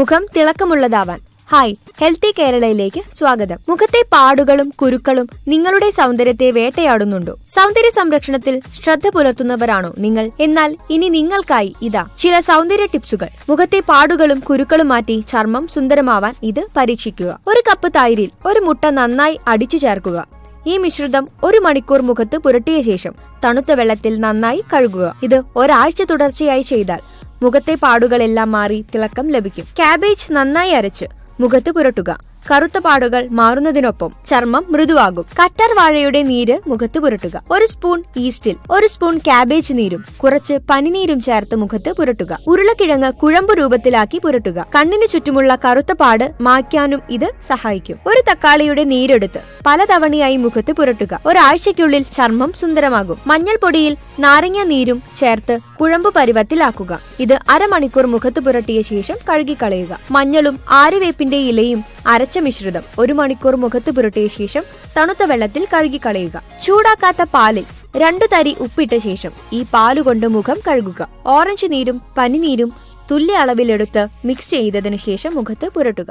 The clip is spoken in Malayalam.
മുഖം തിളക്കമുള്ളതാവാൻ. ഹായ്, ഹെൽത്തി കേരളയിലേക്ക് സ്വാഗതം. മുഖത്തെ പാടുകളും കുരുക്കളും നിങ്ങളുടെ സൗന്ദര്യത്തെ വേട്ടയാടുന്നുണ്ടോ? സൗന്ദര്യ സംരക്ഷണത്തിൽ ശ്രദ്ധ പുലർത്തുന്നവരാണോ നിങ്ങൾ? എന്നാൽ ഇനി നിങ്ങൾക്കായി ഇതാ ചില സൗന്ദര്യ ടിപ്സുകൾ. മുഖത്തെ പാടുകളും കുരുക്കളും മാറ്റി ചർമ്മം സുന്ദരമാവാൻ ഇത് പരീക്ഷിക്കുക. 1 കപ്പ് തൈരിൽ 1 മുട്ട നന്നായി അടിച്ചു ചേർക്കുക. ഈ മിശ്രിതം 1 മണിക്കൂർ മുഖത്ത് പുരട്ടിയ ശേഷം തണുത്ത വെള്ളത്തിൽ നന്നായി കഴുകുക. ഇത് ഒരാഴ്ച തുടർച്ചയായി ചെയ്താൽ മുഖത്തെ പാടുകളെല്ലാം മാറി തിളക്കം ലഭിക്കും. കാബേജ് നന്നായി അരച്ച് മുഖത്ത് പുരട്ടുക. കറുത്ത പാടുകൾ മാറുന്നതിനൊപ്പം ചർമ്മം മൃദുവാകും. കറ്റാർ വാഴയുടെ നീര് മുഖത്ത് പുരട്ടുക. 1 സ്പൂൺ ഈസ്റ്റിൽ 1 സ്പൂൺ കാബേജ് നീരും കുറച്ച് പനിനീരും ചേർത്ത് മുഖത്ത് പുരട്ടുക. ഉരുളക്കിഴങ്ങ് കുഴമ്പ് രൂപത്തിലാക്കി പുരട്ടുക. കണ്ണിന് ചുറ്റുമുള്ള കറുത്ത പാട് മായ്ക്കാനും ഇത് സഹായിക്കും. 1 തക്കാളിയുടെ നീരെടുത്ത് പലതവണയായി മുഖത്ത് പുരട്ടുക. ഒരാഴ്ചയ്ക്കുള്ളിൽ ചർമ്മം സുന്ദരമാകും. മഞ്ഞൾപ്പൊടിയിൽ നാരങ്ങ നീരും ചേർത്ത് കുഴമ്പ് പരുവത്തിലാക്കുക. ഇത് അരമണിക്കൂർ മുഖത്ത് പുരട്ടിയ ശേഷം കഴുകിക്കളയുക. മഞ്ഞളും ആര്യവേപ്പിന്റെ ഇലയും അരച്ച മിശ്രിതം 1 മണിക്കൂർ മുഖത്ത് പുരട്ടിയ ശേഷം തണുത്ത വെള്ളത്തിൽ കഴുകിക്കളയുക. ചൂടാക്കാത്ത പാലിൽ 2 തരി ഉപ്പിട്ട ശേഷം ഈ പാലുകൊണ്ട് മുഖം കഴുകുക. ഓറഞ്ച് നീരും പനിനീരും തുല്യ അളവിലെടുത്ത് മിക്സ് ചെയ്തതിനു ശേഷം മുഖത്ത് പുരട്ടുക.